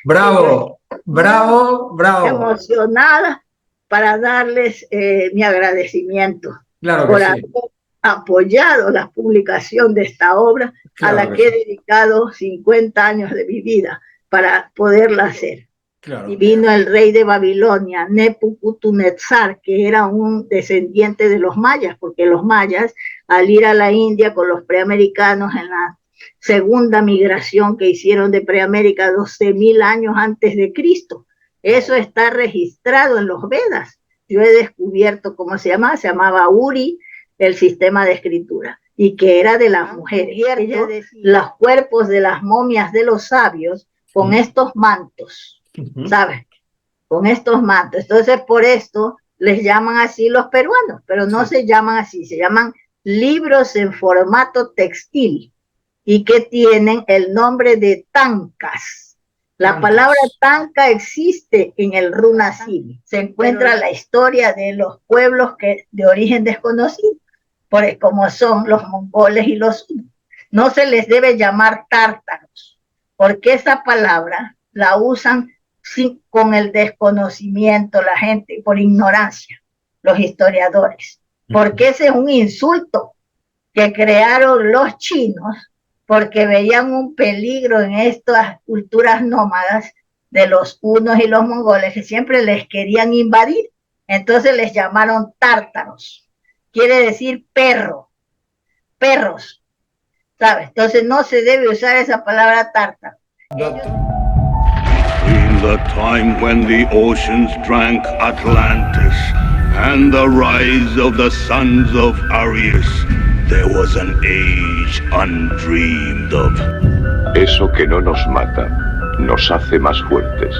Bravo, Muy bravo, bravo. emocionada para darles mi agradecimiento Claro que por haber sí, apoyado la publicación de esta obra a claro la que que he sí, dedicado 50 años de mi vida para poderla hacer. Y claro. vino el rey de Babilonia, Nebuchadnezzar, que era un descendiente de los mayas, porque los mayas, al ir a la India con los preamericanos en la segunda migración que hicieron de Preamérica 12.000 años antes de Cristo, eso Wow. está registrado en los Vedas. Yo he descubierto cómo se llamaba Uri, el sistema de escritura, y que era de las mujeres. Ella decía, los cuerpos de las momias de los sabios con estos mantos, ¿sabes? Con estos mantos. Entonces, por esto les llaman así los peruanos, pero no Sí. se llaman así, se llaman libros en formato textil y que tienen el nombre de tancas. La palabra Tancas. tanca existe en el Runasiri. Se encuentra la historia de los pueblos que, de origen desconocido, como son los mongoles y los hunos. No se les debe llamar tártaros, porque esa palabra la usan con el desconocimiento la gente, por ignorancia, los historiadores, porque ese es un insulto que crearon los chinos porque veían un peligro en estas culturas nómadas de los hunos y los mongoles que siempre les querían invadir. Entonces les llamaron tártaros. Quiere decir perro, perros, ¿sabes? Entonces no se debe usar esa palabra tártaro. Doctor. In the time when the oceans drank Atlantis and the rise of the sons of Arius, there was an age undreamed of. Eso que no nos mata, nos hace más fuertes.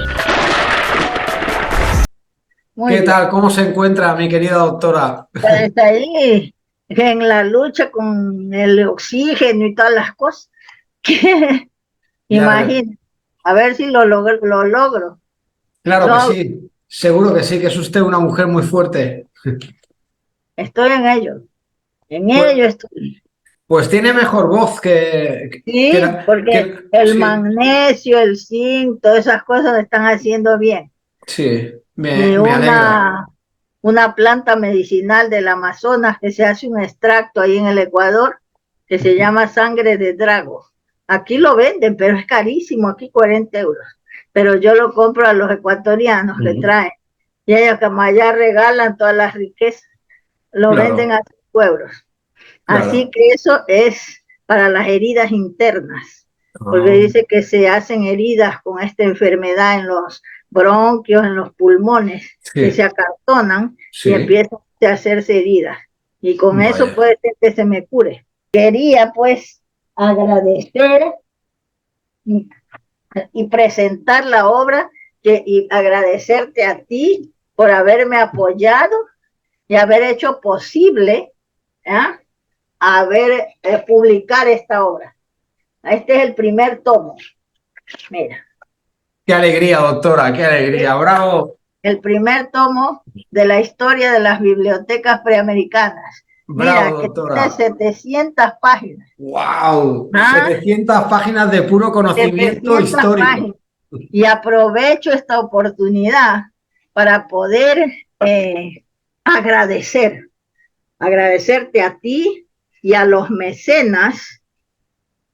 Muy ¿Qué bien. tal? ¿Cómo se encuentra mi querida doctora? Pues está ahí en la lucha con el oxígeno y todas las cosas. Ya, Imagínate, a ver si lo logro. claro que Lo, sí, seguro que sí, que es usted una mujer muy fuerte. estoy en Pues, ello estoy. pues tiene mejor voz Sí, porque el sí, magnesio, el zinc, todas esas cosas me están haciendo bien. sí, Y me alegra. una planta medicinal del Amazonas que se hace un extracto ahí en el Ecuador que se llama sangre de drago. Aquí lo venden, pero es carísimo, aquí 40 euros. Pero yo lo compro a los ecuatorianos que traen. Y ellos como allá regalan todas las riquezas, lo venden Claro, a 5 euros. Así claro. que eso es para las heridas internas, porque Ah, dice que se hacen heridas con esta enfermedad en los bronquios, en los pulmones, que se sí, acartonan y sí, empiezan a hacerse heridas. Y con eso vaya. puede ser que se me cure. Quería pues agradecer y presentar la obra y agradecerte a ti por haberme apoyado y haber hecho posible, ¿eh? A ver, publicar esta obra. Este es el primer tomo. Mira, Qué alegría, doctora, qué alegría. Bravo, el primer tomo de la historia de las bibliotecas preamericanas. bravo, Mira, que tiene doctora. 700 páginas. ¡Wow! ¿Ah? 700 páginas de puro conocimiento 700 histórico. páginas. Y aprovecho esta oportunidad para poder agradecer, agradecerte a ti y a los mecenas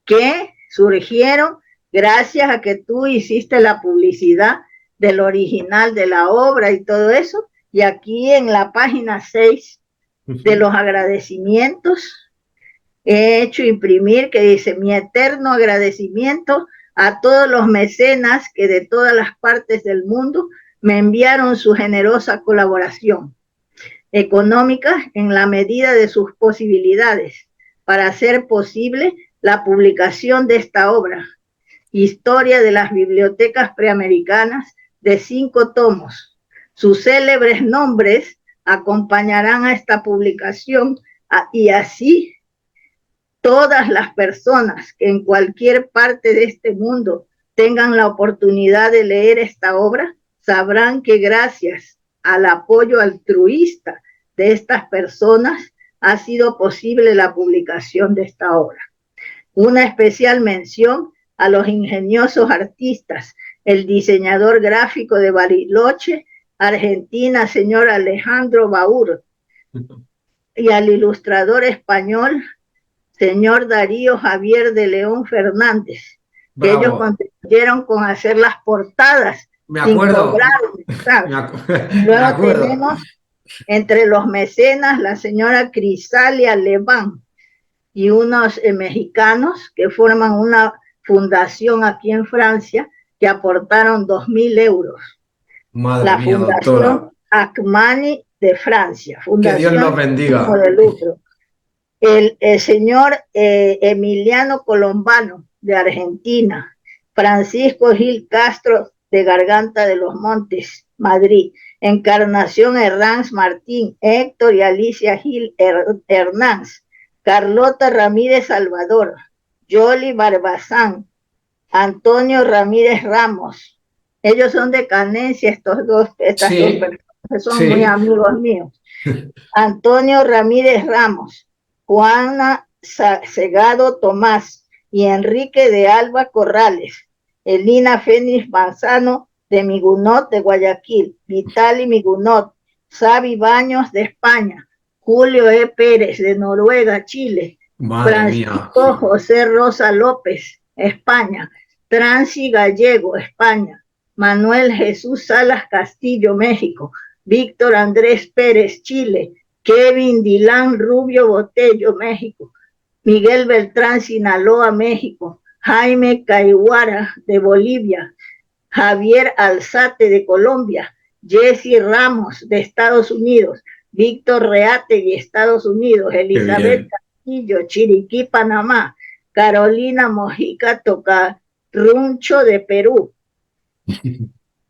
que surgieron gracias a que tú hiciste la publicidad del original de la obra y todo eso. Y aquí en la página 6 de los agradecimientos he hecho imprimir que dice mi eterno agradecimiento a todos los mecenas que de todas las partes del mundo me enviaron su generosa colaboración económica en la medida de sus posibilidades para hacer posible la publicación de esta obra, Historia de las Bibliotecas Preamericanas, de 5 tomos. Sus célebres nombres acompañarán a esta publicación y así todas las personas que en cualquier parte de este mundo tengan la oportunidad de leer esta obra sabrán que gracias al apoyo altruista de estas personas ha sido posible la publicación de esta obra. Una especial mención a los ingeniosos artistas el diseñador gráfico de Bariloche, Argentina, señor Alejandro Baur, y al ilustrador español, señor Darío Javier de León Fernández, que ellos contribuyeron con hacer las portadas. Me acuerdo. Luego tenemos entre los mecenas la señora Crisalia Leván y unos mexicanos que forman una fundación aquí en Francia que aportaron 2.000 euros. Madre la mía, Fundación doctora. Acmani de Francia. Fundación que Dios los bendiga. De lucro. El señor Emiliano Colombano de Argentina, Francisco Gil Castro de Garganta de los Montes, Madrid, Encarnación Hernández Martín, Héctor y Alicia Gil Hernández, Carlota Ramírez Salvador, Yoli Barbazán, Antonio Ramírez Ramos. Ellos son de Canencia, estas dos personas, son muy amigos míos. Antonio Ramírez Ramos, Juana Segado Tomás y Enrique de Alba Corrales, Elina Fénix Manzano de Migunot de Guayaquil, Vitali Migunot, Sabi Baños de España, Julio E. Pérez de Noruega, Chile, Francisco José Rosa López, España, Transi Gallego, España, Manuel Jesús Salas Castillo, México, Víctor Andrés Pérez, Chile, Kevin Dilán Rubio Botello, México, Miguel Beltrán Sinaloa, México, Jaime Caiguara de Bolivia, Javier Alzate de Colombia, Jesse Ramos de Estados Unidos, Víctor Reategui, Estados Unidos, Elizabeth Castillo, Chiriquí, Panamá, Carolina Mojica Tocarruncho de Perú,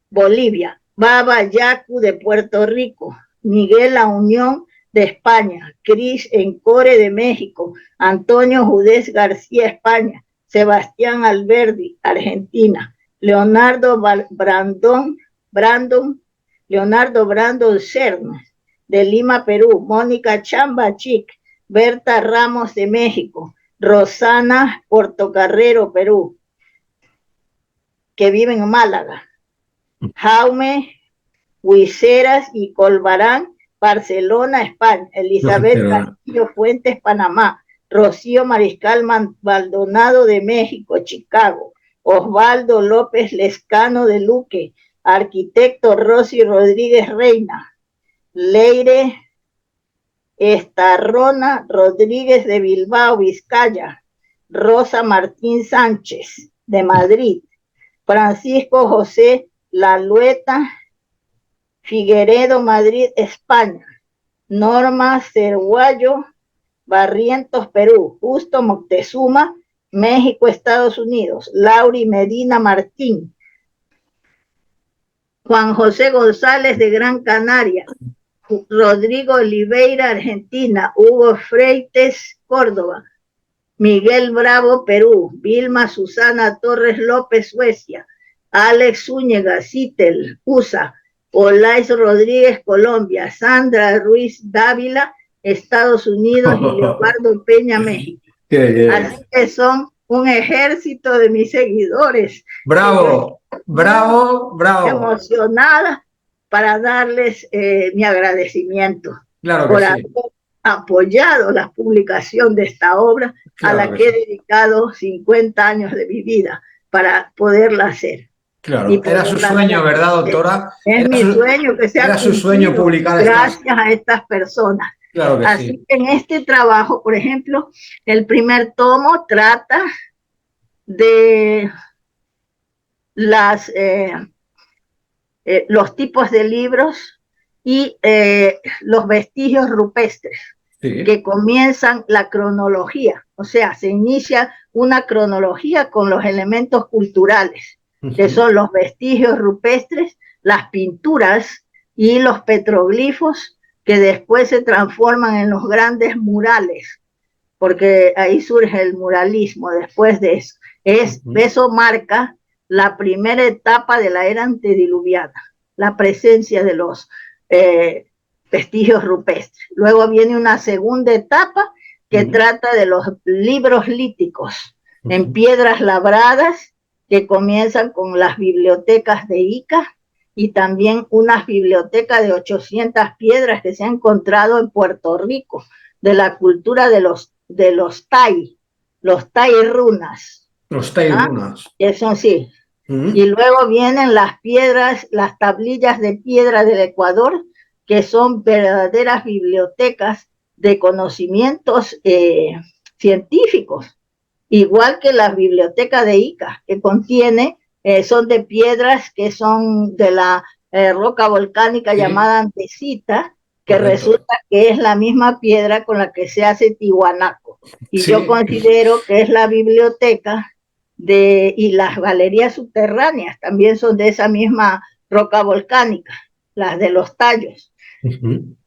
Bolivia, Baba Yacu de Puerto Rico, Miguel La Unión de España, Cris Encore de México, Antonio Judez García, España, Sebastián Alberdi, Argentina, Leonardo Brandon Cernas de Lima, Perú, Mónica Chamba Chic, Berta Ramos de México, Rosana Portocarrero, Perú, que vive en Málaga, Jaume Huiceras y Colbarán, Barcelona, España, Elizabeth Castillo Fuentes, Panamá, Rocío Mariscal Maldonado de México, Chicago, Osvaldo López Lescano de Luque, arquitecto Rosy Rodríguez Reina, Leire Estarrona Rodríguez de Bilbao, Vizcaya, Rosa Martín Sánchez de Madrid, Francisco José Lalueta Figueredo, Madrid, España, Norma Cerguayo Barrientos, Perú, Justo Moctezuma, México, Estados Unidos, Lauri Medina Martín, Juan José González de Gran Canaria, Rodrigo Oliveira, Argentina, Hugo Freites, Córdoba, Miguel Bravo, Perú, Vilma Susana Torres López, Suecia, Alex Zúñiga, Citel, USA, Olais Rodríguez, Colombia, Sandra Ruiz Dávila, Estados Unidos, y Leobardo Peña, México. Así que son un ejército de mis seguidores. Bravo, bravo, bravo. Emocionada para darles mi agradecimiento por haber apoyado la publicación de esta obra, a la que he dedicado 50 años de mi vida para poderla hacer. Claro, era su sueño, ¿verdad, doctora? Es mi sueño que sea era su sueño publicar gracias a estas personas. Claro que Así sí. que en este trabajo, por ejemplo, el primer tomo trata de los tipos de libros y los vestigios rupestres, que comienzan la cronología, o sea, se inicia una cronología con los elementos culturales, que son los vestigios rupestres, las pinturas y los petroglifos, que después se transforman en los grandes murales, porque ahí surge el muralismo después de eso. Eso marca la primera etapa de la era antediluviana, la presencia de los vestigios rupestres. Luego viene una segunda etapa que trata de los libros líticos en piedras labradas que comienzan con las bibliotecas de Ica y también unas bibliotecas de 800 piedras que se han encontrado en Puerto Rico, de la cultura de los Tai runas. Los Tai runas. Eso sí. Y luego vienen las piedras, las tablillas de piedra del Ecuador, que son verdaderas bibliotecas de conocimientos científicos, igual que la biblioteca de Ica, que contiene, son de piedras que son de la roca volcánica llamada andesita, que correcto, resulta que es la misma piedra con la que se hace Tiwanaku. Y yo considero que es la biblioteca y las galerías subterráneas también son de esa misma roca volcánica, las de los tallos.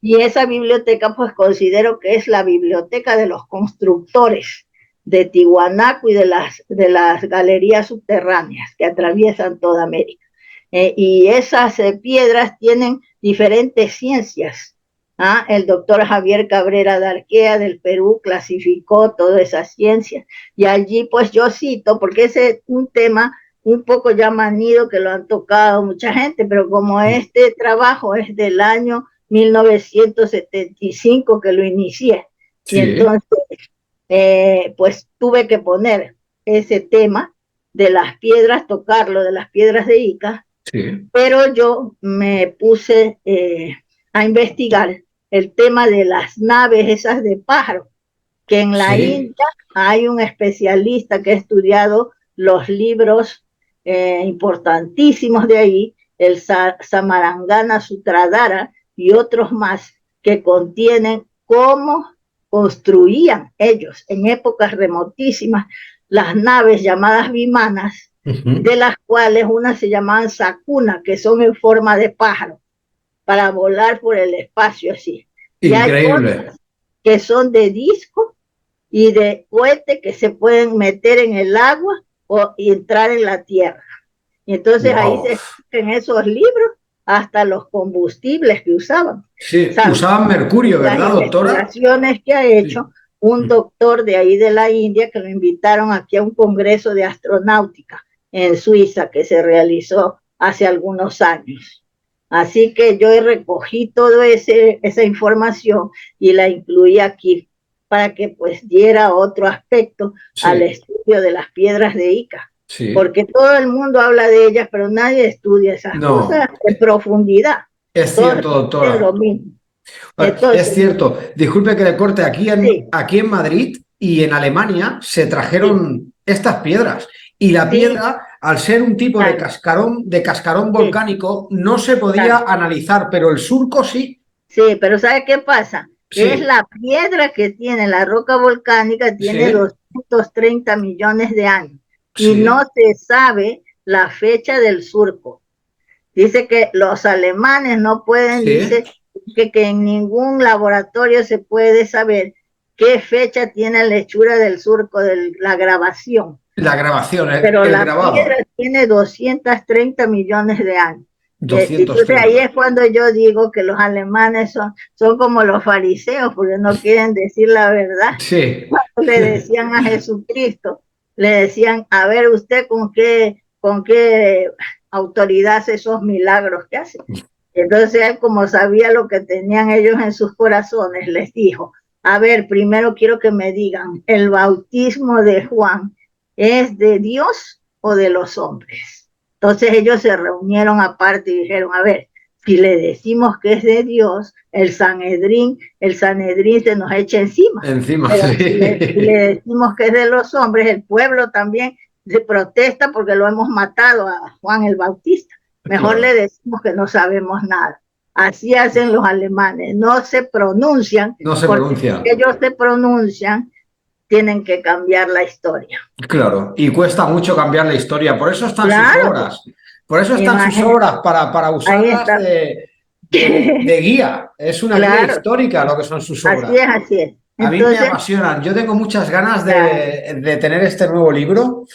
Y esa biblioteca pues considero que es la biblioteca de los constructores de Tiwanaku y de las galerías subterráneas que atraviesan toda América. Y esas piedras tienen diferentes ciencias. El doctor Javier Cabrera de Arquea del Perú clasificó todas esas ciencias y allí pues yo cito, porque ese es un tema un poco ya manido que lo han tocado mucha gente, pero como este trabajo es del año 1975 que lo inicié, y entonces pues tuve que poner ese tema de las piedras, tocarlo de las piedras de Ica, pero yo me puse a investigar el tema de las naves esas de pájaro, que en la India hay un especialista que ha estudiado los libros importantísimos de ahí, el Samarangana Sutradhara y otros más, que contienen cómo construían ellos en épocas remotísimas las naves llamadas vimanas, de las cuales unas se llamaban sakuna, que son en forma de pájaro, para volar por el espacio así. Increíble. Y hay otras que son de disco y de cohete que se pueden meter en el agua y entrar en la tierra. Y entonces ahí se explican esos libros hasta los combustibles que usaban. Sí, usaban mercurio, ¿verdad, doctora? Las investigaciones que ha hecho un doctor de ahí de la India, que lo invitaron aquí a un congreso de astronáutica en Suiza que se realizó hace algunos años. Así que yo recogí toda esa información y la incluí aquí para que pues diera otro aspecto al estudio de las piedras de Ica. Porque todo el mundo habla de ellas, pero nadie estudia esas cosas en profundidad. Es cierto, doctora. Es lo mismo. Entonces, es cierto. Disculpe que le corte. Aquí en Madrid y en Alemania se trajeron estas piedras. Y la piedra, al ser un tipo de cascarón volcánico, no se podía analizar, pero el surco sí. Sí, pero ¿sabe qué pasa? Es la piedra que tiene la roca volcánica, tiene 230 millones de años. Y no se sabe la fecha del surco. Dice que los alemanes no pueden, dice que en ningún laboratorio se puede saber qué fecha tiene la hechura del surco de la grabación. La grabación, pero la piedra tiene 230 millones de años. Entonces ahí es cuando yo digo que los alemanes son como los fariseos, porque no quieren decir la verdad. Cuando le decían a Jesucristo, le decían, a ver usted con qué autoridad hace esos milagros que hace. Entonces él, como sabía lo que tenían ellos en sus corazones, les dijo, a ver, primero quiero que me digan, ¿el bautismo de Juan es de Dios o de los hombres? Entonces ellos se reunieron aparte y dijeron, a ver, si le decimos que es de Dios, el Sanedrín se nos echa encima. Pero si le decimos que es de los hombres, el pueblo también se protesta porque lo hemos matado a Juan el Bautista. Mejor le decimos que no sabemos nada. Así hacen los alemanes, no se pronuncian. Si ellos se pronuncian, tienen que cambiar la historia. Claro, y cuesta mucho cambiar la historia, por eso están sus obras. Por eso están sus obras, para usarlas de guía. Es una guía histórica lo que son sus obras. Así es. A mí me apasionan. Yo tengo muchas ganas de tener este nuevo libro.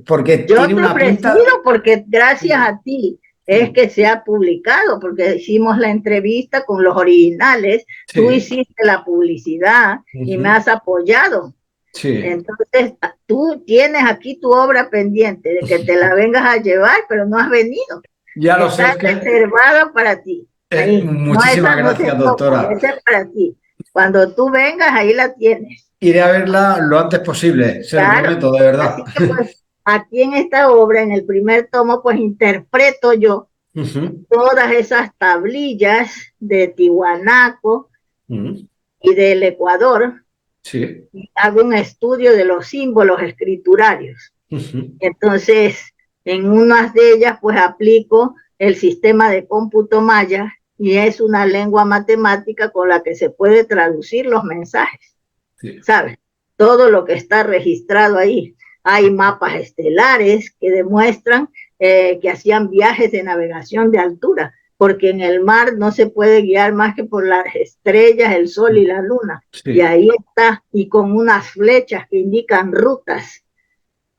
Porque tiene una pinta... porque gracias a ti es que se ha publicado, porque hicimos la entrevista con los originales, tú hiciste la publicidad y me has apoyado. Sí. Entonces, tú tienes aquí tu obra pendiente de que te la vengas a llevar, pero no has venido. Ya lo sé, Está es que reservado para ti. Ahí. No, muchísimas esa no se gracias, toca, doctora. esa es para ti. Cuando tú vengas, ahí la tienes. Iré a verla lo antes posible, se lo Claro. prometo, de verdad. Así que pues, aquí en esta obra, en el primer tomo, pues interpreto yo Ujú, todas esas tablillas de Tiwanaco ujú. y del Ecuador, Sí. y hago un estudio de los símbolos escriturarios. Ujú. Entonces, en unas de ellas, pues aplico el sistema de cómputo maya y es una lengua matemática con la que se puede traducir los mensajes, Sí. ¿sabes? Todo lo que está registrado ahí. Hay mapas estelares que demuestran que hacían viajes de navegación de altura, porque en el mar no se puede guiar más que por las estrellas, el sol y la luna. Sí. Y ahí está, y con unas flechas que indican rutas,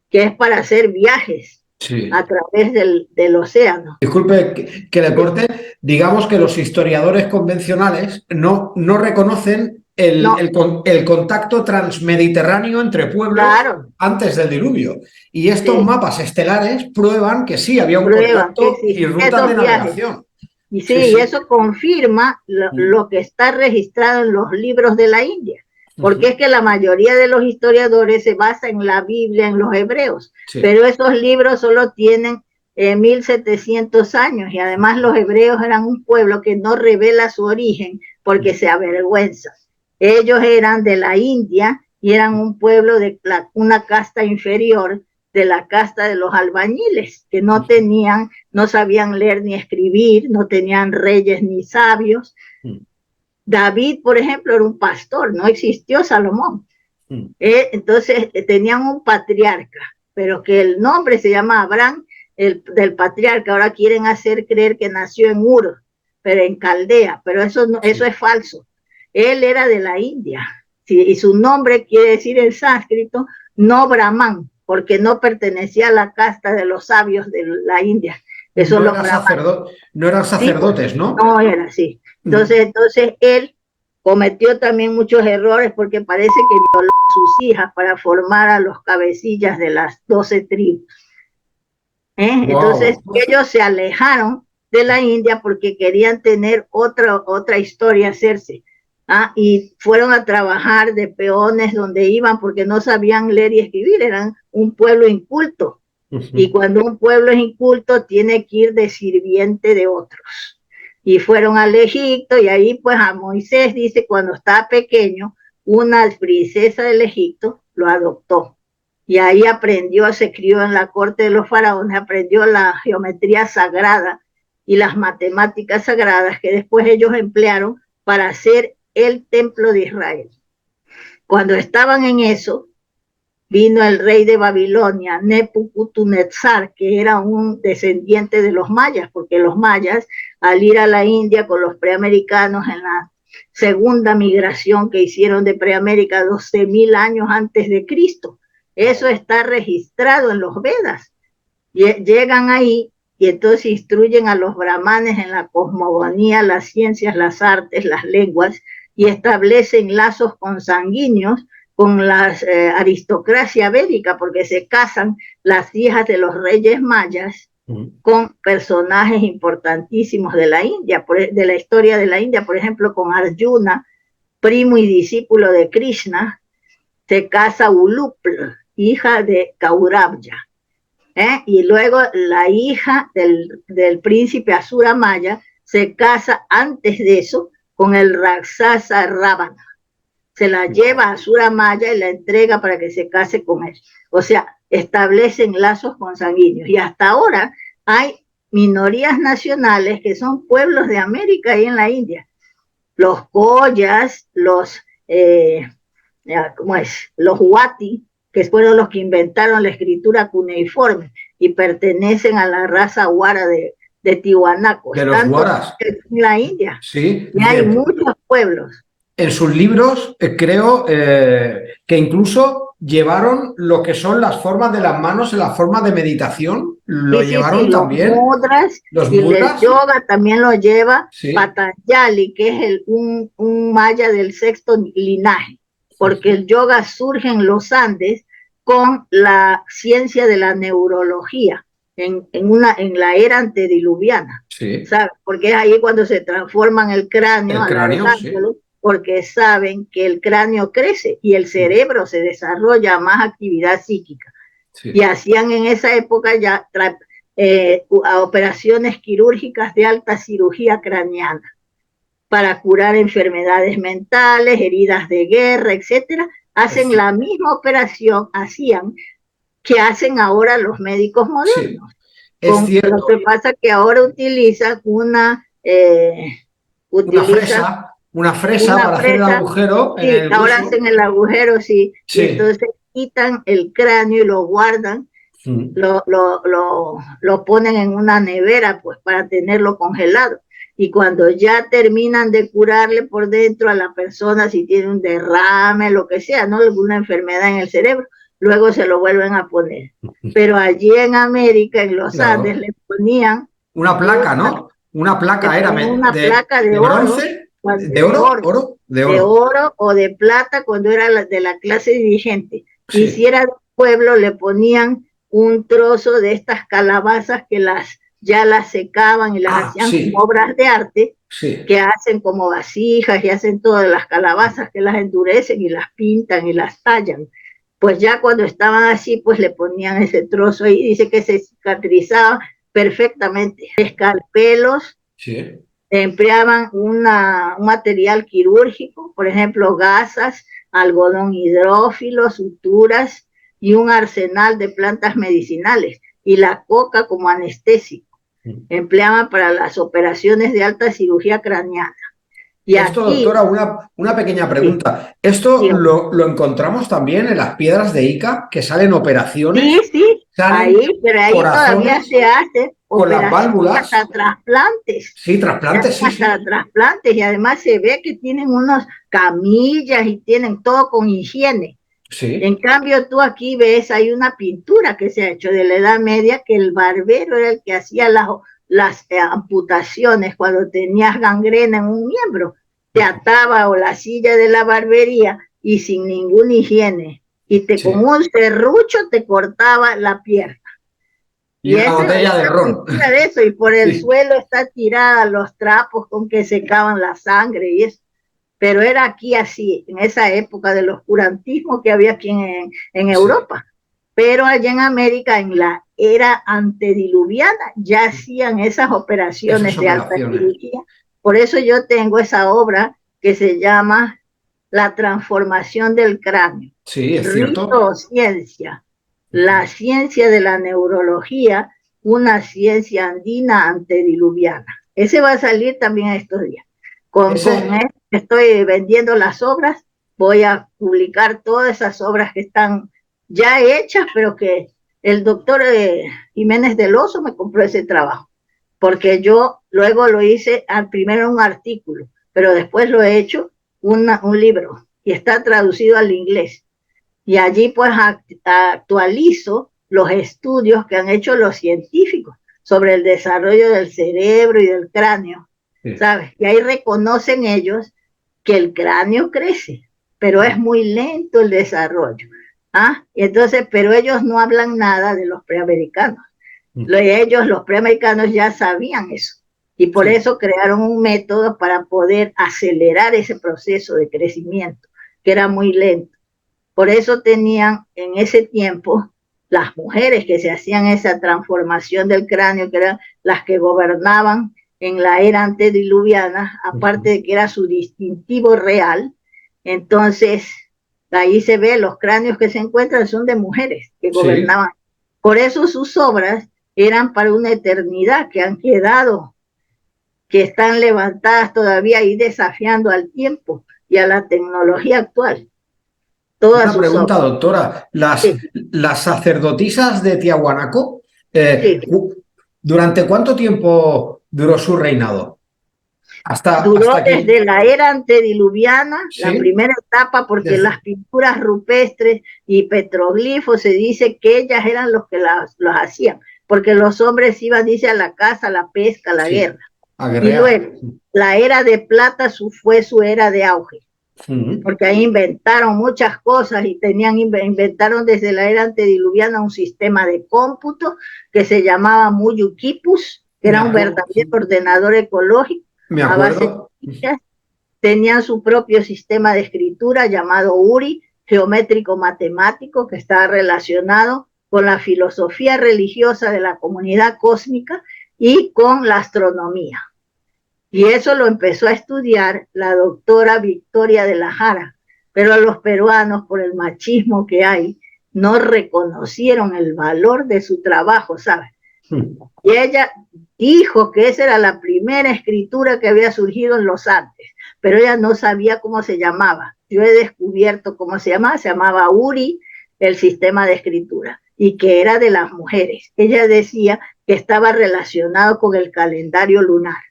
que es para hacer viajes Sí. a través del océano. Disculpe que le corte, digamos que los historiadores convencionales no reconocen No, el contacto transmediterráneo entre pueblos claro, antes del diluvio. Y estos sí, mapas estelares prueban que sí, había un prueban que contacto y existen rutas de esos viajes. navegación. Y Sí, sí, y sí. eso confirma lo que está registrado en los libros de la India, porque Ujú. es que la mayoría de los historiadores se basa en la Biblia, en los hebreos, Sí. pero esos libros solo tienen 1700 años y además los hebreos eran un pueblo que no revela su origen porque se avergüenza. Ellos eran de la India y eran un pueblo de una casta inferior, de la casta de los albañiles, que no tenían, no sabían leer ni escribir, no tenían reyes ni sabios. David, por ejemplo, era un pastor, no existió Salomón. Entonces tenían un patriarca, pero que el nombre se llama Abraham, del patriarca. Ahora quieren hacer creer que nació en Ur, pero en Caldea, pero eso, no, eso es falso. Él era de la India, sí, y su nombre quiere decir en sánscrito no Brahman, porque no pertenecía a la casta de los sabios de la India. Eso No, los brahmanes. no eran Sí, pues, sacerdotes, ¿no? no era así. Entonces él cometió también muchos errores porque parece que violó a sus hijas para formar a los cabecillas de las 12 tribus. Entonces Wow. ellos se alejaron de la India porque querían tener otra historia hacerse. Y fueron a trabajar de peones donde iban porque no sabían leer y escribir, eran un pueblo inculto. Y cuando un pueblo es inculto tiene que ir de sirviente de otros. Y fueron al Egipto y ahí pues a Moisés dice cuando estaba pequeño, una princesa del Egipto lo adoptó. Y ahí aprendió, se crió en la corte de los faraones, aprendió la geometría sagrada y las matemáticas sagradas que después ellos emplearon para hacer el templo de Israel. Cuando estaban en eso, vino el rey de Babilonia, Nebuchadnezzar, que era un descendiente de los mayas, porque los mayas, al ir a la India con los preamericanos en la segunda migración que hicieron de Preamérica 12.000 años antes de Cristo, eso está registrado en los Vedas. Llegan ahí y entonces instruyen a los brahmanes en la cosmogonía, las ciencias, las artes, las lenguas, y establecen lazos consanguíneos con la aristocracia védica, porque se casan las hijas de los reyes mayas con personajes importantísimos de la India, de la historia de la India, por ejemplo, con Arjuna, primo y discípulo de Krishna, se casa Ulupla, hija de Kaurabya. Y luego la hija del príncipe Asura Maya se casa antes de eso con el Raksasa Ravana. Se la lleva a Asura Maya y la entrega para que se case con él. O sea, establecen lazos consanguíneos. Y hasta ahora hay minorías nacionales que son pueblos de América y en la India. Los Koyas, ¿cómo es? Los Huati, que fueron los que inventaron la escritura cuneiforme y pertenecen a la raza huara de Tiwanaco. De los huaras. En la India. Sí. Y hay muchos pueblos. En sus libros creo que incluso llevaron lo que son las formas de las manos en la forma de meditación. Lo llevaron sí, también. Los mudras y el yoga también lo lleva sí. Patanjali, que es un maya del sexto linaje. porque el yoga surge en los Andes con la ciencia de la neurología en la era antediluviana, Sí. ¿sabes? Porque es ahí cuando se transforman el cráneo a Los Ángeles, sí, porque saben que el cráneo crece y el cerebro se desarrolla más actividad psíquica. Sí. Y hacían en esa época ya operaciones quirúrgicas de alta cirugía craneana para curar enfermedades mentales, heridas de guerra, etcétera. Hacen la misma operación, que hacen ahora los médicos modernos. Sí, es cierto. Lo que pasa es que ahora utilizan una fresa para hacer el agujero. Sí, en el ahora hueso. Hacen el agujero, sí. Y entonces quitan el cráneo y lo guardan, lo ponen en una nevera, pues, para tenerlo congelado. Y cuando ya terminan de curarle por dentro a la persona, si tiene un derrame, lo que sea, ¿no? Alguna enfermedad en el cerebro, luego se lo vuelven a poner. Pero allí en América, en los Andes, le ponían una placa, ¿no? Una placa una placa de bronce, de oro o de plata cuando era de la clase dirigente. Sí. Y si era de pueblo, le ponían un trozo de estas calabazas que ya las secaban y las hacían como obras de arte, que hacen como vasijas y hacen todas las calabazas, que las endurecen y las pintan y las tallan. Pues ya cuando estaban así, pues le ponían ese trozo ahí, dice que se cicatrizaba perfectamente. Escalpelos, empleaban un material quirúrgico, por ejemplo, gasas, algodón hidrófilo, suturas y un arsenal de plantas medicinales, y la coca como anestésico. Empleaban para las operaciones de alta cirugía craneana. Y esto, aquí, doctora, una pequeña pregunta. Sí. ¿Esto lo encontramos también en las piedras de Ica, que salen operaciones? Sí, ahí, pero ahí todavía se hace con las válvulas. Hasta trasplantes. Sí, trasplantes, sí. Hasta trasplantes, y además se ve que tienen unas camillas y tienen todo con higiene. Sí. En cambio, tú aquí ves, hay una pintura que se ha hecho de la Edad Media, que el barbero era el que hacía las amputaciones cuando tenías gangrena en un miembro. Te ataba o la silla de la barbería y sin ninguna higiene. Y con un serrucho te cortaba la pierna. Y una botella de ron. De eso, y por el suelo está tirada los trapos con que secaban la sangre y eso. Pero era aquí así, en esa época del oscurantismo que había aquí en Europa. Pero allá en América, en la era antediluviana, ya hacían esas operaciones de alta cirugía. Por eso yo tengo esa obra que se llama La transformación del cráneo. Sí, es cierto. Rito o ciencia. La ciencia de la neurología, una ciencia andina antediluviana. Ese va a salir también estos días. Estoy vendiendo las obras, voy a publicar todas esas obras que están ya hechas, pero que el doctor Jiménez del Oso me compró ese trabajo, porque yo luego lo hice primero un artículo, pero después lo he hecho un libro, y está traducido al inglés, y allí pues actualizo los estudios que han hecho los científicos sobre el desarrollo del cerebro y del cráneo. ¿Sabes? Y ahí reconocen ellos que el cráneo crece, pero es muy lento el desarrollo. Y entonces, pero ellos no hablan nada de los preamericanos. Los preamericanos ya sabían eso. Y por eso crearon un método para poder acelerar ese proceso de crecimiento, que era muy lento. Por eso tenían en ese tiempo las mujeres que se hacían esa transformación del cráneo, que eran las que gobernaban en la era antediluviana, aparte de que era su distintivo real. Entonces ahí se ve, los cráneos que se encuentran son de mujeres que gobernaban. Por eso sus obras eran para una eternidad, que han quedado, que están levantadas todavía y desafiando al tiempo y a la tecnología actual. Una pregunta, doctora. Las sacerdotisas de Tiahuanaco, ¿durante cuánto tiempo duró su reinado? Duró desde la era antediluviana, la primera etapa, porque las pinturas rupestres y petroglifos se dice que ellas eran los que los hacían, porque los hombres iban, dice, a la caza, a la pesca, a la guerra. Y luego, la era de plata fue su era de auge. porque ahí inventaron muchas cosas y inventaron desde la era antediluviana un sistema de cómputo que se llamaba Muyukipus, que era un verdadero ordenador ecológico. Me a base acuerdo. de fichas. Tenían su propio sistema de escritura llamado URI, geométrico matemático, que estaba relacionado con la filosofía religiosa de la comunidad cósmica y con la astronomía. Y eso lo empezó a estudiar la doctora Victoria de la Jara, pero los peruanos, por el machismo que hay, no reconocieron el valor de su trabajo, ¿sabes? Y ella dijo que esa era la primera escritura que había surgido en los Andes, pero ella no sabía cómo se llamaba. Yo he descubierto cómo se llamaba URI, el sistema de escritura, y que era de las mujeres. Ella decía que estaba relacionado con el calendario lunar,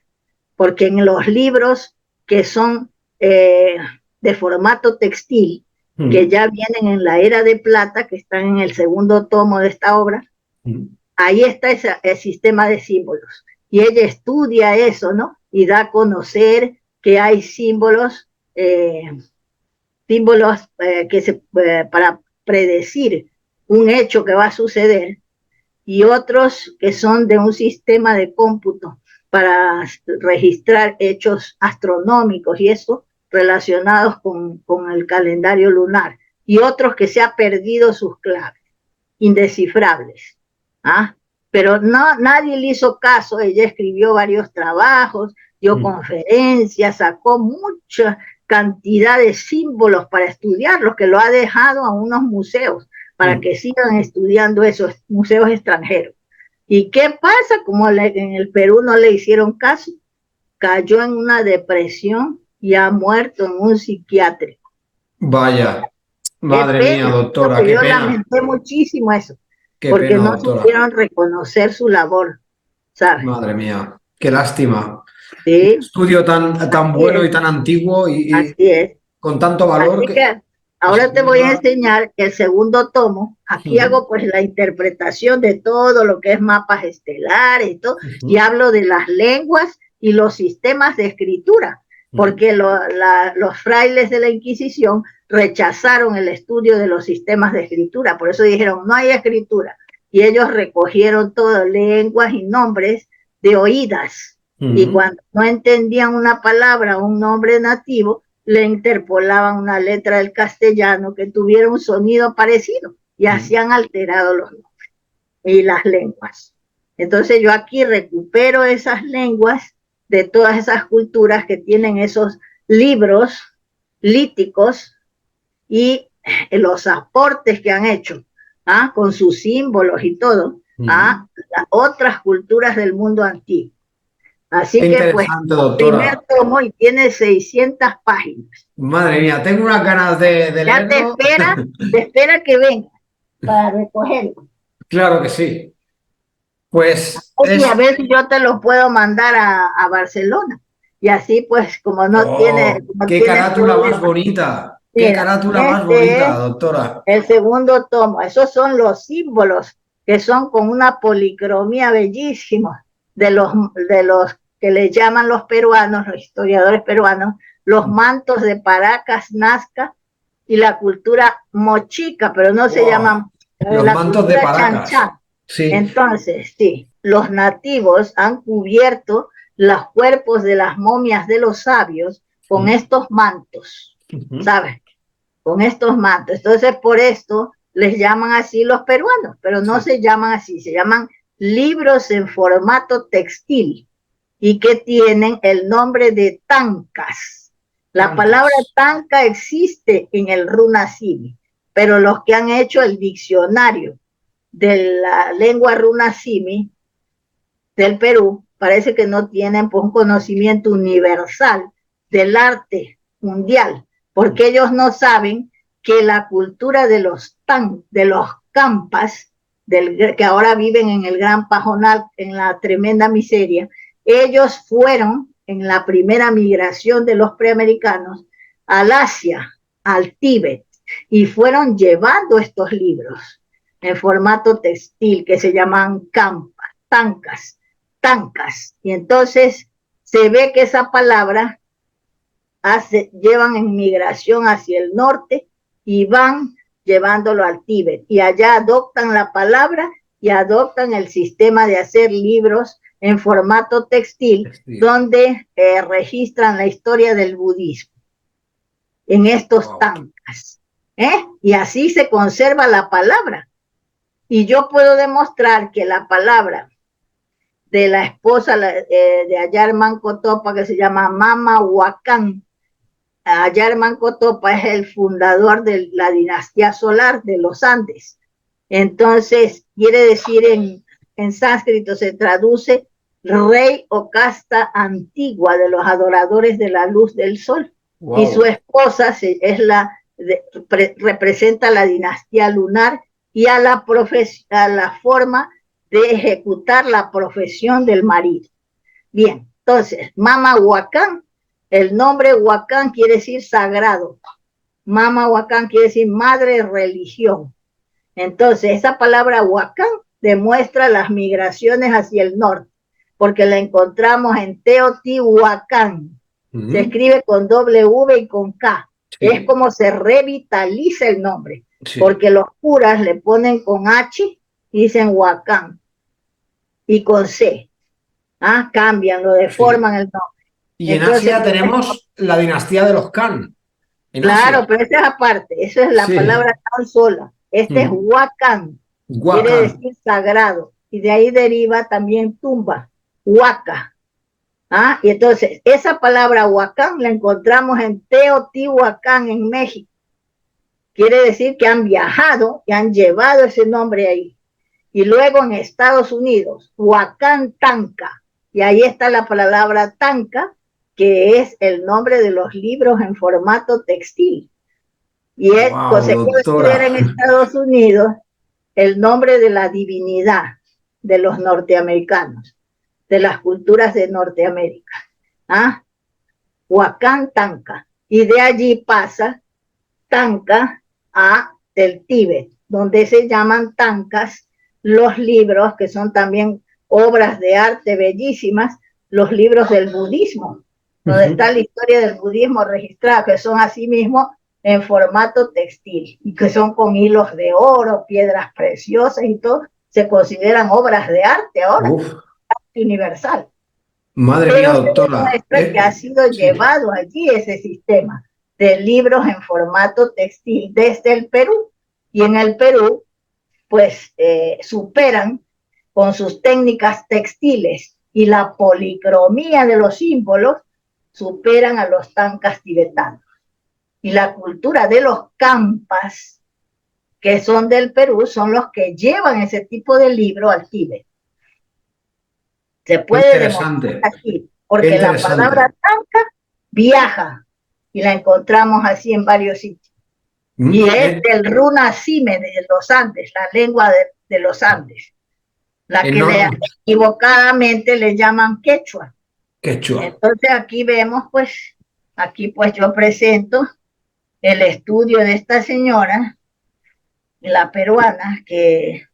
porque en los libros que son de formato textil, que ya vienen en la era de plata, que están en el segundo tomo de esta obra, ahí está el sistema de símbolos. Y ella estudia eso, ¿no? Y da a conocer que hay símbolos para predecir un hecho que va a suceder, y otros que son de un sistema de cómputo para registrar hechos astronómicos y eso relacionados con el calendario lunar, y otros que se ha perdido sus claves, indescifrables. Pero nadie le hizo caso. Ella escribió varios trabajos, dio conferencias, sacó mucha cantidad de símbolos para estudiarlos, que lo ha dejado a unos museos para que sigan estudiando esos museos extranjeros. ¿Y qué pasa? Como en el Perú no le hicieron caso, cayó en una depresión y ha muerto en un psiquiátrico. Vaya, madre mía, doctora, qué yo pena. lamenté muchísimo eso, Qué porque pena, no doctora. supieron reconocer su labor, ¿sabes? Madre mía, qué lástima. Sí. Un estudio tan bueno y tan antiguo y así es. con tanto valor. Así que ahora te voy a enseñar el segundo tomo. Aquí hago pues la interpretación de todo lo que es mapas estelares y todo, y hablo de las lenguas y los sistemas de escritura, porque los frailes de la Inquisición rechazaron el estudio de los sistemas de escritura, por eso dijeron no hay escritura, y ellos recogieron todo, lenguas y nombres de oídas, y cuando no entendían una palabra o un nombre nativo, le interpolaban una letra del castellano que tuviera un sonido parecido, y así han alterado los nombres y las lenguas. Entonces yo aquí recupero esas lenguas de todas esas culturas que tienen esos libros líticos y los aportes que han hecho con sus símbolos y todo a las otras culturas del mundo antiguo. Así que pues, el primer tomo y tiene 600 páginas. Madre mía, tengo unas ganas de leerlo. Ya te espera que venga para recogerlo. Claro que sí. Pues a ver si yo te lo puedo mandar a Barcelona. Y así pues, como no tiene... ¡Qué carátula más bonita! ¡Qué carátula más bonita, doctora! El segundo tomo, esos son los símbolos que son con una policromía bellísima de los que le llaman los peruanos, los historiadores peruanos, los mantos de Paracas, Nazca y la cultura mochica, pero no se llaman los mantos de Paracas. Chan Chan. Sí. Entonces, sí, los nativos han cubierto los cuerpos de las momias de los sabios con estos mantos, ¿sabes? Con estos mantos. Entonces, por esto les llaman así los peruanos, pero no se llaman así, se llaman libros en formato textil y que tienen el nombre de tancas. La palabra tanca existe en el runasimi, pero los que han hecho el diccionario de la lengua runasimi del Perú parece que no tienen pues, un conocimiento universal del arte mundial, porque ellos no saben que la cultura de los campas, que ahora viven en el Gran Pajonal, en la tremenda miseria, ellos fueron en la primera migración de los preamericanos al Asia, al Tíbet, y fueron llevando estos libros en formato textil que se llaman tancas. Y entonces se ve que esa palabra llevan en migración hacia el norte y van llevándolo al Tíbet. Y allá adoptan la palabra y adoptan el sistema de hacer libros en formato textil, donde registran la historia del budismo en estos tankas. Y así se conserva la palabra. Y yo puedo demostrar que la palabra de la esposa de Ayar Manco Topa, que se llama Mama Huacán. Ayar Manco Topa es el fundador de la dinastía solar de los Andes. Entonces, quiere decir en sánscrito, se traduce rey o casta antigua de los adoradores de la luz del sol. Wow. Y su esposa representa la dinastía lunar y a la forma de ejecutar la profesión del marido. Bien, entonces, Mama Huacán, el nombre Huacán quiere decir sagrado. Mama Huacán quiere decir madre religión. Entonces, esa palabra Huacán demuestra las migraciones hacia el norte, porque la encontramos en Teotihuacán. Se escribe con W y con K. Sí. Es como se revitaliza el nombre, porque los curas le ponen con H y dicen Huacán, y con C. Cambian, lo deforman el nombre. Y entonces, en Asia tenemos la dinastía de los Khan. Claro, pero esa es aparte, eso es la palabra tan sola. Este es Huacán, quiere decir sagrado, y de ahí deriva también tumba, Huaca. Y entonces, esa palabra Huacán la encontramos en Teotihuacán, en México. Quiere decir que han viajado y han llevado ese nombre ahí. Y luego en Estados Unidos, Huacán Tanca, y ahí está la palabra tanca, que es el nombre de los libros en formato textil. Y es, se considera en Estados Unidos el nombre de la divinidad de los norteamericanos, de las culturas de Norteamérica. Huacán Tanca. Y de allí pasa Tanca a el Tíbet, donde se llaman tankas los libros, que son también obras de arte bellísimas, los libros del budismo, donde está la historia del budismo registrada, que son asimismo en formato textil, y que son con hilos de oro, piedras preciosas y todo, se consideran obras de arte ahora, arte universal. Madre mía, doctora. Que ha sido llevado allí ese sistema de libros en formato textil desde el Perú, y en el Perú, pues superan con sus técnicas textiles y la policromía de los símbolos, superan a los tankas tibetanos. Y la cultura de los campas, que son del Perú, son los que llevan ese tipo de libro al Tíbet. Se puede demostrar así, porque la palabra tanka viaja, y la encontramos así en varios sitios. Y es del runa sime de los Andes, la lengua de los Andes, la que equivocadamente le llaman quechua. Entonces aquí vemos, pues, yo presento el estudio de esta señora, la peruana, que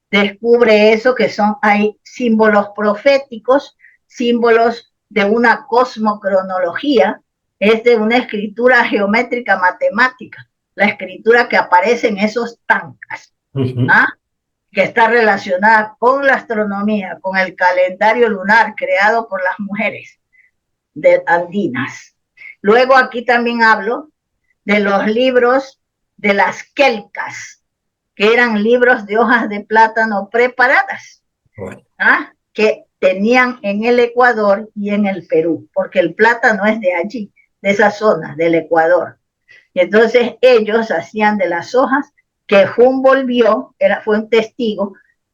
descubre eso, que hay símbolos proféticos, símbolos de una cosmocronología, es de una escritura geométrica matemática, la escritura que aparece en esos tankas, que está relacionada con la astronomía, con el calendario lunar creado por las mujeres andinas. Luego aquí también hablo de los libros de las quelcas, que eran libros de hojas de plátano preparadas, que tenían en el Ecuador y en el Perú, porque el plátano es de allí, de esa zona del Ecuador. Y entonces ellos hacían de las hojas que Humboldt vio, fue un testigo,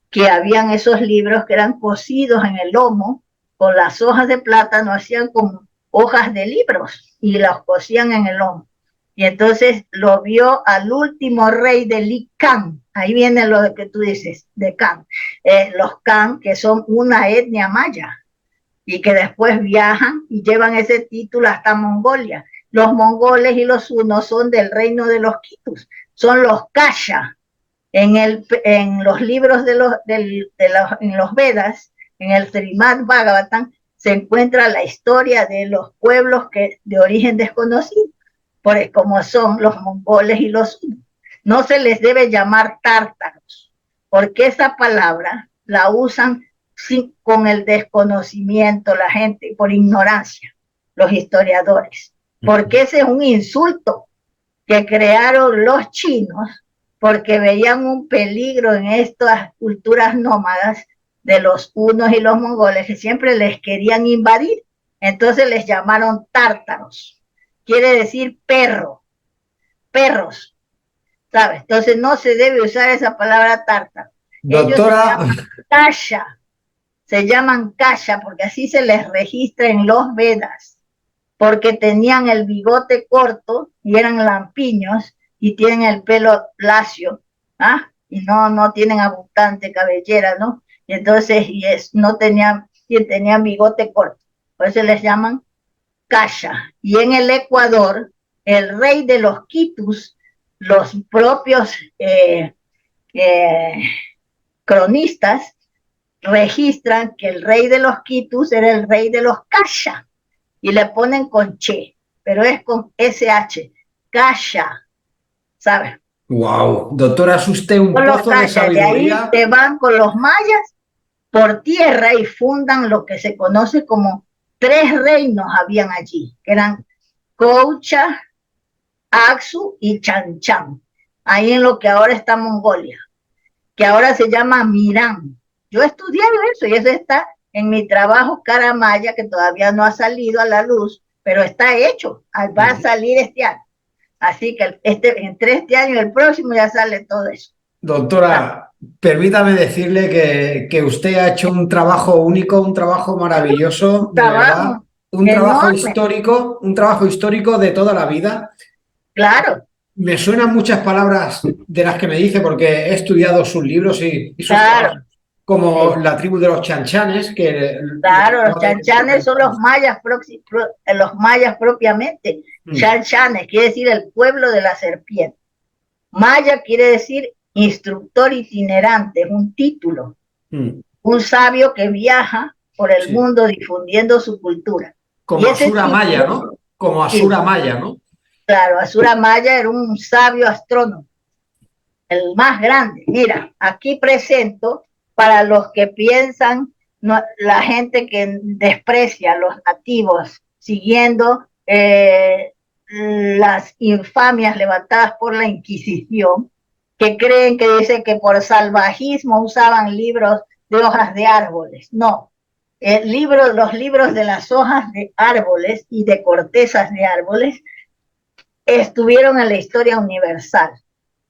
que habían esos libros que eran cosidos en el lomo, con las hojas de plátano, hacían como hojas de libros y los cosían en el lomo. Y entonces lo vio al último rey de Licán. Ahí viene lo que tú dices, de Can. Los Can, que son una etnia maya, y que después viajan y llevan ese título hasta Mongolia. Los mongoles y los hunos son del reino de los Kitus, son los Kasha. En los libros en los Vedas, en el Srimad Bhagavatam, se encuentra la historia de los pueblos de origen desconocido, como son los mongoles y los hunos. No se les debe llamar tártaros, porque esa palabra la usan con el desconocimiento la gente, por ignorancia, los historiadores, porque ese es un insulto que crearon los chinos porque veían un peligro en estas culturas nómadas de los hunos y los mongoles que siempre les querían invadir. Entonces les llamaron tártaros. Quiere decir perro, perros, ¿sabes? Entonces no se debe usar esa palabra tártaro. Doctora. Ellos se llaman kasha porque así se les registra en los Vedas, porque tenían el bigote corto y eran lampiños y tienen el pelo lacio, ¿ah? Y no tienen abundante cabellera, ¿no? Y entonces tenían bigote corto, por eso les llaman kasha. Y en el Ecuador, el rey de los quitus, los propios cronistas registran que el rey de los quitus era el rey de los kasha, y le ponen con che, pero es con SH, kasha, ¿sabes? Wow, doctora, es usted un pozo de sabiduría. De ahí se van con los mayas por tierra y fundan lo que se conoce como 3 reinos habían allí, que eran Koucha, Aksu y Chanchan, ahí en lo que ahora está Mongolia, que ahora se llama Mirán. Yo estudié eso y eso está en mi trabajo Cara Maya, que todavía no ha salido a la luz, pero está hecho, va a salir este año. Así que entre este año y el próximo ya sale todo eso. Doctora, permítame decirle que usted ha hecho un trabajo único, un trabajo maravilloso, de verdad, un trabajo histórico de toda la vida. Claro. Me suenan muchas palabras de las que me dice porque he estudiado sus libros y sus trabajos, como la tribu de los chanchanes. Claro, los chanchanes son los mayas propiamente. Chanchanes quiere decir el pueblo de la serpiente. Maya quiere decir instructor itinerante, es un título. Un sabio que viaja por el mundo difundiendo su cultura. Como Asura Maya, ¿no? Como Asura Maya, ¿no? Claro, Asura Maya era un sabio astrónomo, el más grande. Mira, aquí presento para los que piensan, la gente que desprecia a los nativos, siguiendo las infamias levantadas por la Inquisición, que creen que dice que por salvajismo usaban libros de hojas de árboles. No, los libros de las hojas de árboles y de cortezas de árboles estuvieron en la historia universal,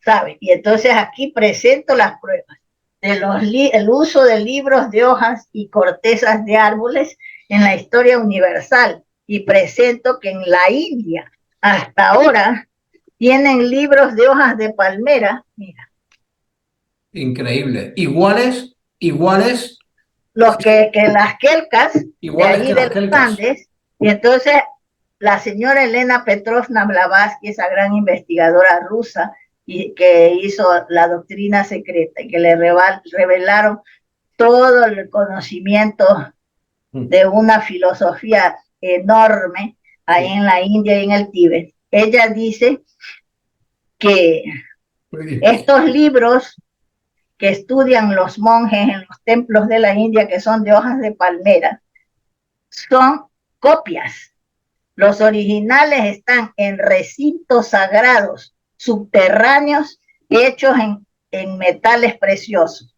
¿sabes? Y entonces aquí presento las pruebas el uso de libros de hojas y cortezas de árboles en la historia universal, y presento que en la India hasta ahora tienen libros de hojas de palmera, mira. Increíble. Iguales. Los que las quelcas, de allí de los Andes, y entonces la señora Elena Petrovna Blavatsky, esa gran investigadora rusa, y que hizo la doctrina secreta y que le revelaron todo el conocimiento de una filosofía enorme ahí en la India y en el Tíbet. Ella dice que estos libros que estudian los monjes en los templos de la India, que son de hojas de palmera, son copias. Los originales están en recintos sagrados subterráneos hechos en metales preciosos.